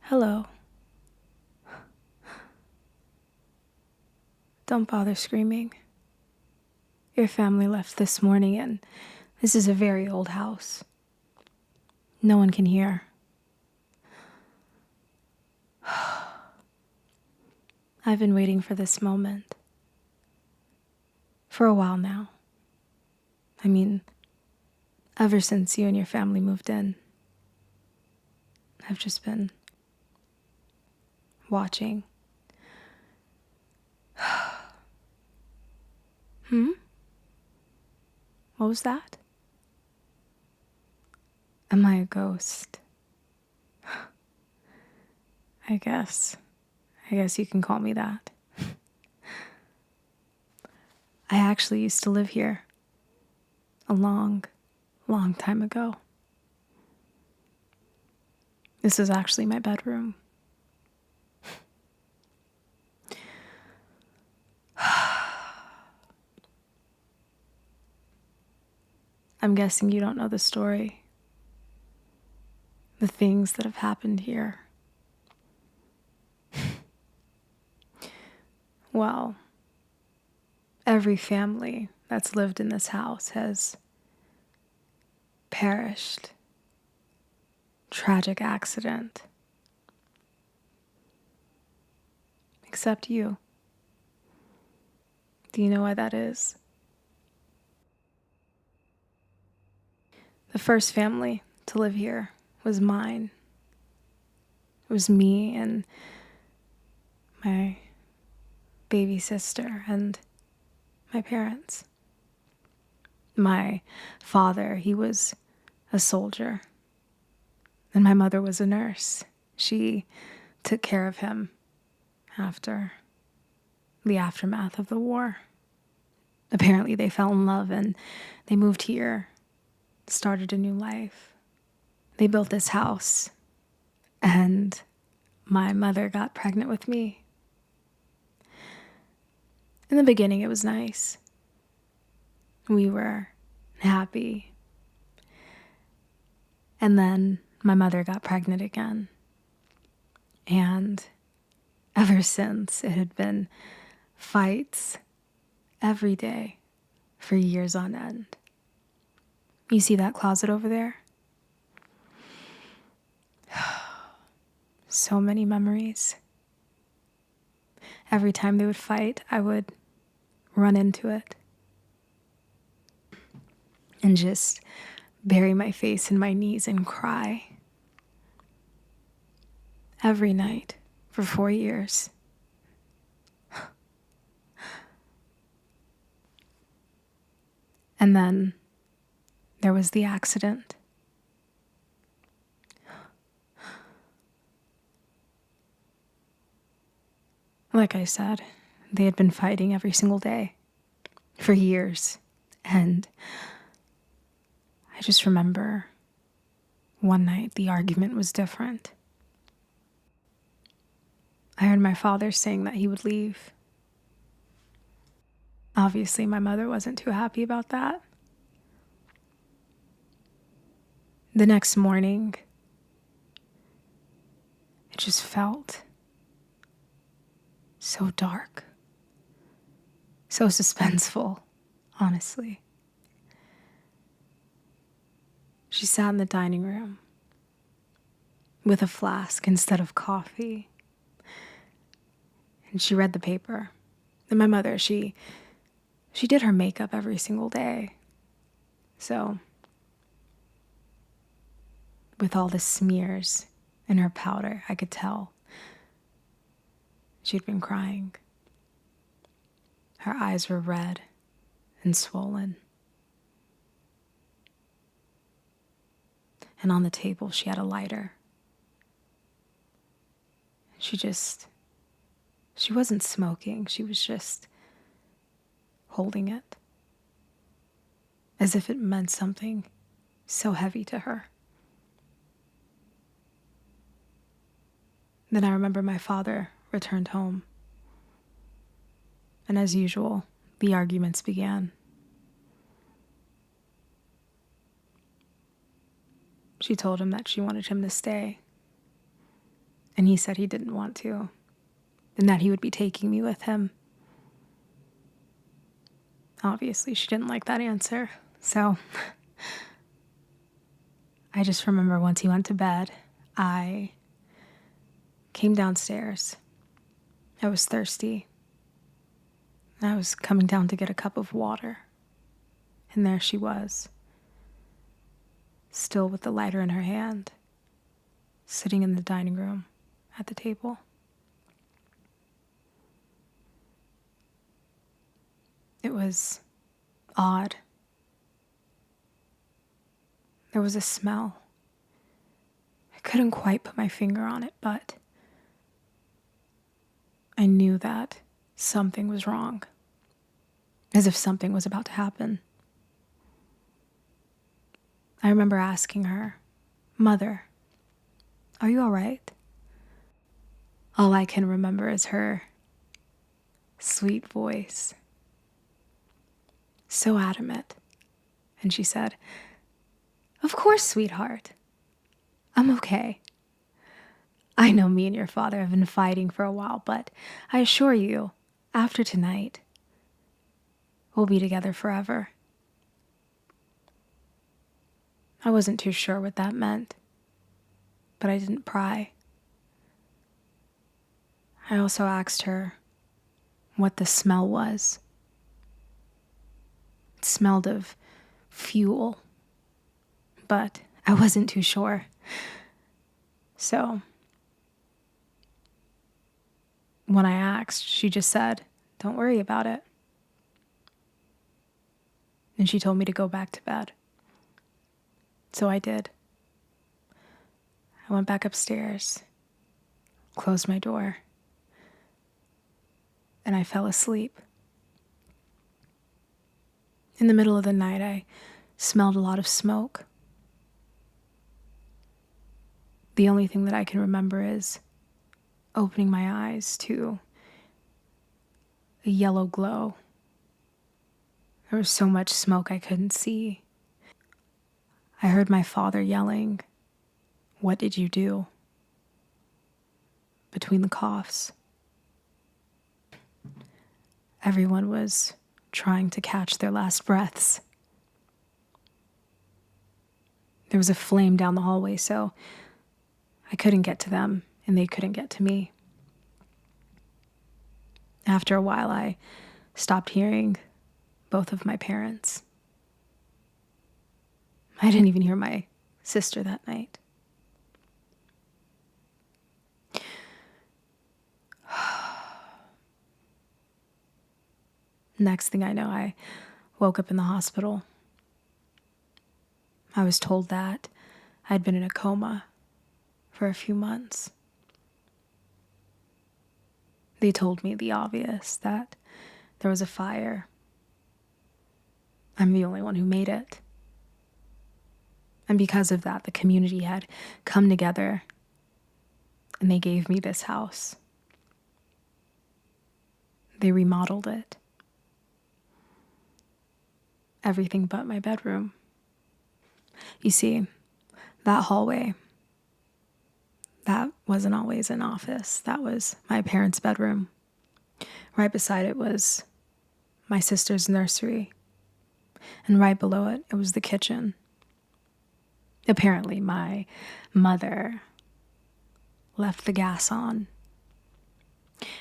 Hello. Don't bother screaming. Your family left this morning, and this is a very old house. No one can hear. I've been waiting for this moment for a while now. I mean, ever since you and your family moved in. I've just been watching. What was that? Am I a ghost? I guess you can call me that. I actually used to live here a long, long time ago. This was actually my bedroom. I'm guessing you don't know the story. The things that have happened here. Well, every family that's lived in this house has perished. Tragic accident. Except you. Do you know why that is? The first family to live here was mine. It was me and my baby sister and my parents. My father, he was a soldier, and my mother was a nurse. She took care of him after the aftermath of the war. Apparently they fell in love and they moved here, started a new life. They built this house, and my mother got pregnant with me. In the beginning, it was nice. We were happy. And then my mother got pregnant again. And ever since, it had been fights every day for years on end. You see that closet over there? So many memories. Every time they would fight, I would run into it and just bury my face in my knees and cry. Every night for 4 years. And then there was the accident. Like I said, they had been fighting every single day for years. And I just remember one night the argument was different. I heard my father saying that he would leave. Obviously, my mother wasn't too happy about that. The next morning, it just felt so dark, so suspenseful, honestly. She sat in the dining room with a flask instead of coffee, and she read the paper. And my mother, she did her makeup every single day. So, with all the smears in her powder, I could tell she'd been crying. Her eyes were red and swollen. And on the table, she had a lighter. She wasn't smoking. She was just holding it as if it meant something so heavy to her. Then I remember my father returned home. And as usual, the arguments began. She told him that she wanted him to stay. And he said he didn't want to, and that he would be taking me with him. Obviously, she didn't like that answer. So I just remember once he went to bed, I came downstairs. I was thirsty. I was coming down to get a cup of water. And there she was, still with the lighter in her hand, sitting in the dining room at the table. It was odd. There was a smell. I couldn't quite put my finger on it, but I knew that something was wrong, as if something was about to happen. I remember asking her, "Mother, are you all right?" All I can remember is her sweet voice, so adamant. And she said, "Of course, sweetheart. I'm okay. I know me and your father have been fighting for a while, but I assure you, after tonight, we'll be together forever." I wasn't too sure what that meant, but I didn't pry. I also asked her what the smell was. It smelled of fuel, but I wasn't too sure. So when I asked, she just said, "Don't worry about it." And she told me to go back to bed. So I did. I went back upstairs, closed my door, and I fell asleep. In the middle of the night, I smelled a lot of smoke. The only thing that I can remember is opening my eyes to a yellow glow. There was so much smoke I couldn't see. I heard my father yelling, "What did you do?" between the coughs. Everyone was trying to catch their last breaths. There was a flame down the hallway, so I couldn't get to them, and they couldn't get to me. After a while, I stopped hearing both of my parents. I didn't even hear my sister that night. Next thing I know, I woke up in the hospital. I was told that I'd been in a coma for a few months. They told me the obvious, that there was a fire. I'm the only one who made it. And because of that, the community had come together and they gave me this house. They remodeled it. Everything but my bedroom. You see, that hallway, that wasn't always an office. That was my parents' bedroom. Right beside it was my sister's nursery. And right below it, it was the kitchen. Apparently, my mother left the gas on.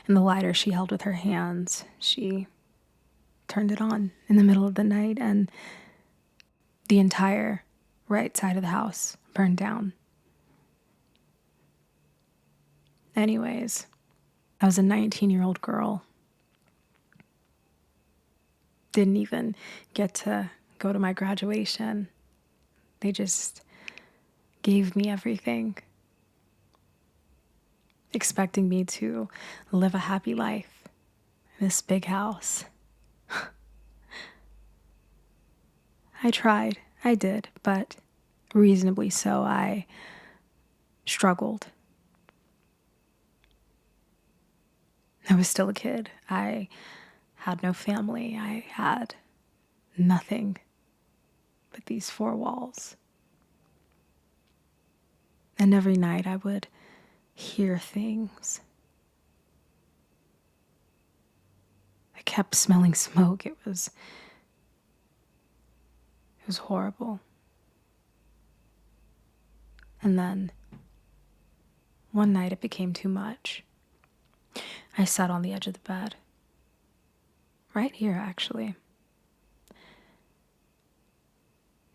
And the lighter she held with her hands, she turned it on in the middle of the night, and the entire right side of the house burned down. Anyways, I was a 19-year-old girl. Didn't even get to go to my graduation. They just gave me everything, expecting me to live a happy life in this big house. I tried, I did, but reasonably so. I struggled. I was still a kid. I had no family. I had nothing but these four walls. And every night I would hear things. I kept smelling smoke. It was horrible. And then one night it became too much. I sat on the edge of the bed. Right here, actually.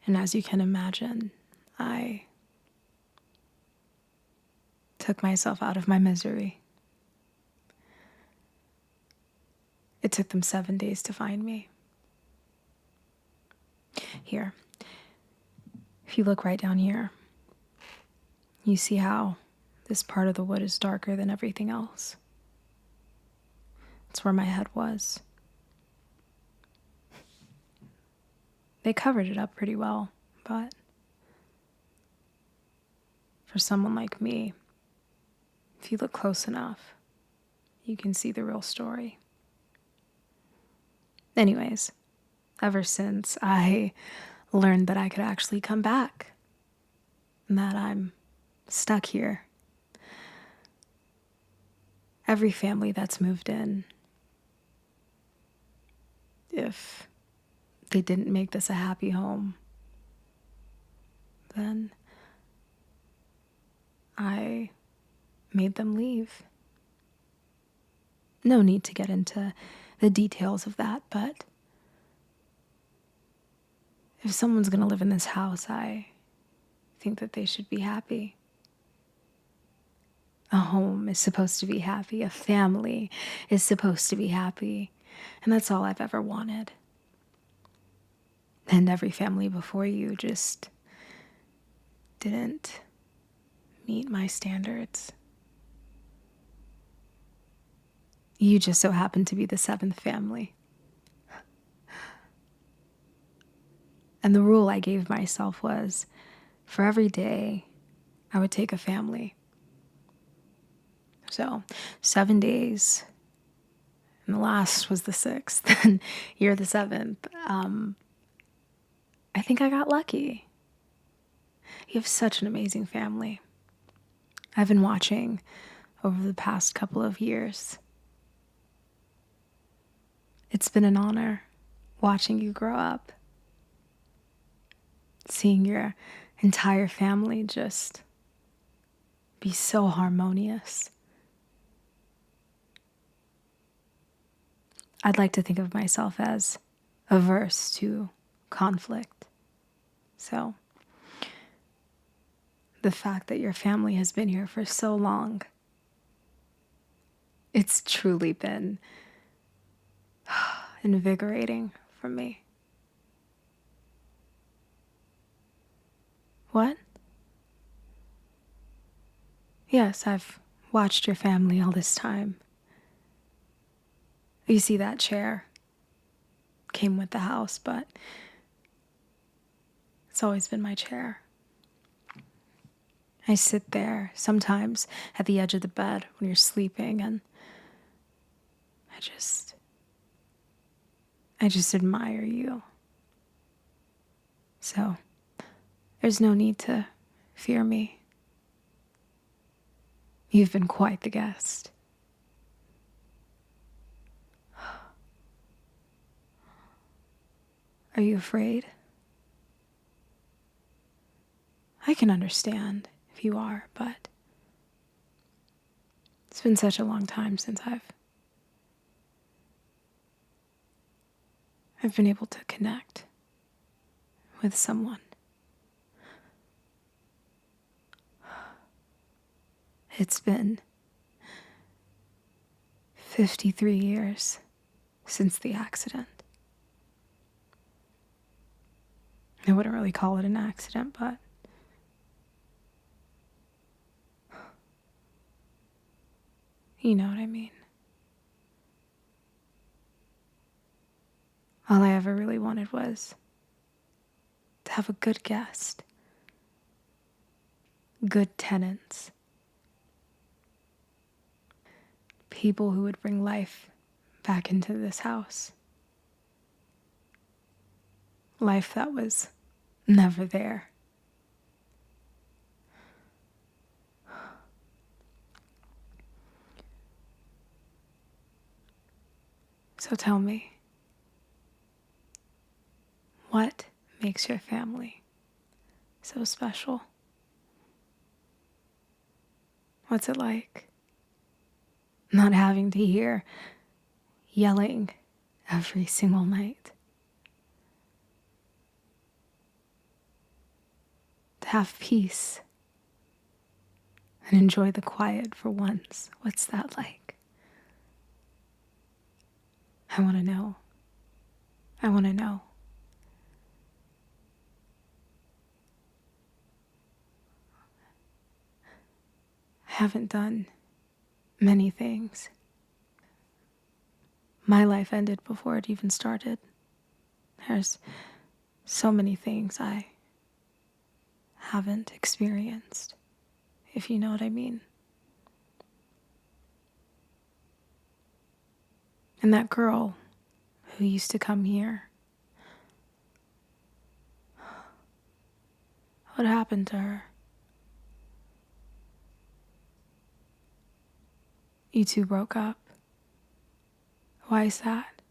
And as you can imagine, I took myself out of my misery. It took them 7 days to find me. Here, if you look right down here, you see how this part of the wood is darker than everything else. It's where my head was. They covered it up pretty well, but for someone like me, if you look close enough, you can see the real story. Anyways, ever since I learned that I could actually come back and that I'm stuck here, every family that's moved in, if they didn't make this a happy home, then I made them leave. No need to get into the details of that, but if someone's going to live in this house, I think that they should be happy. A home is supposed to be happy. A family is supposed to be happy. And that's all I've ever wanted. And every family before you just didn't meet my standards. You just so happened to be the 7th family. And the rule I gave myself was, for every day, I would take a family. So, 7 days, and the last was the 6th, and you're the 7th. I think I got lucky. You have such an amazing family. I've been watching over the past couple of years. It's been an honor watching you grow up, seeing your entire family just be so harmonious. I'd like to think of myself as averse to conflict. So, the fact that your family has been here for so long, it's truly been invigorating for me. What? Yes, I've watched your family all this time. You see, that chair came with the house, but it's always been my chair. I sit there sometimes at the edge of the bed when you're sleeping, and I just admire you. So, there's no need to fear me. You've been quite the guest. Are you afraid? I can understand if you are, but it's been such a long time since I've been able to connect with someone. It's been 53 years since the accident. I wouldn't really call it an accident, but you know what I mean. All I ever really wanted was to have a good guest, good tenants, people who would bring life back into this house. Life that was never there. So tell me, what makes your family so special? What's it like not having to hear yelling every single night? To have peace and enjoy the quiet for once. What's that like? I want to know. I want to know. I haven't done many things. My life ended before it even started. There's so many things I haven't experienced, if you know what I mean. And that girl who used to come here, what happened to her? You two broke up. Why is that?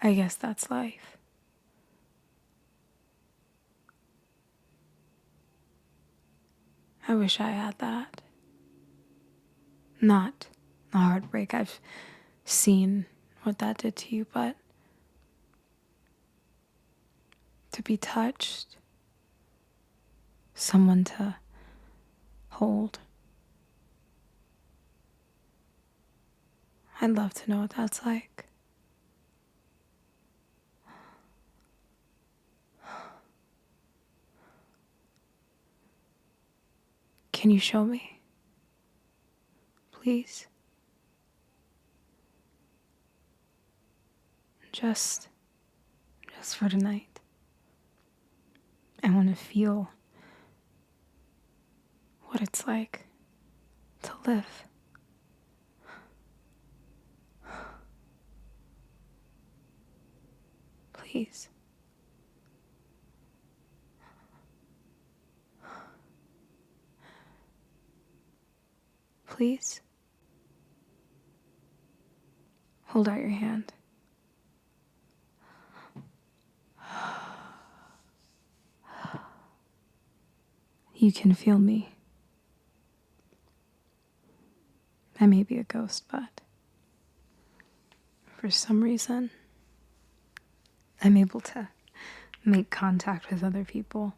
I guess that's life. I wish I had that. Not the heartbreak. I've seen what that did to you, but to be touched, someone to hold. I'd love to know what that's like. Can you show me? Please? Just for tonight. I want to feel what it's like to live. Please. Please. Hold out your hand. You can feel me. I may be a ghost, but for some reason, I'm able to make contact with other people.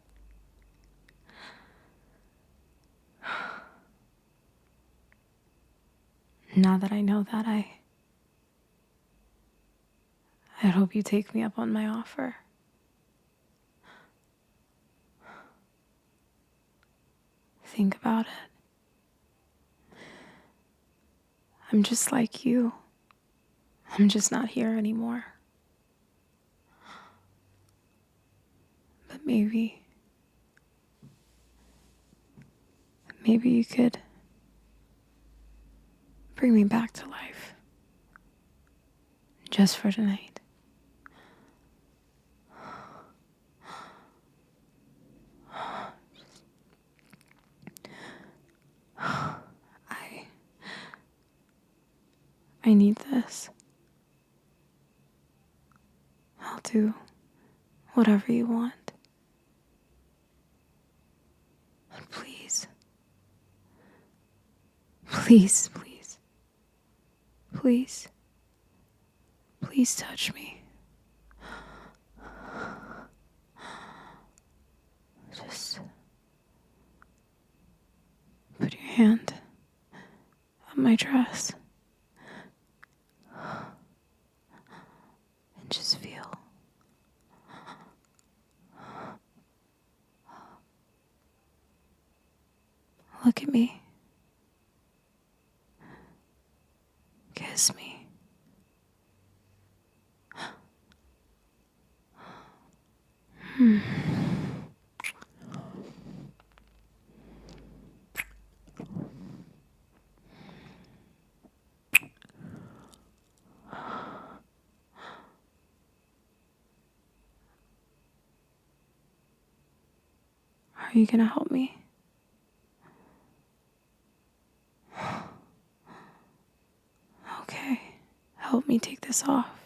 Now that I know that, I hope you take me up on my offer. Think about it. I'm just like you. I'm just not here anymore. But maybe you could bring me back to life. Just for tonight. I need this. I'll do whatever you want. But please. Please, please. Please. Please touch me. Just put your hand on my dress. And just feel. Look at me. Kiss me. Are you gonna help me? help me take this off.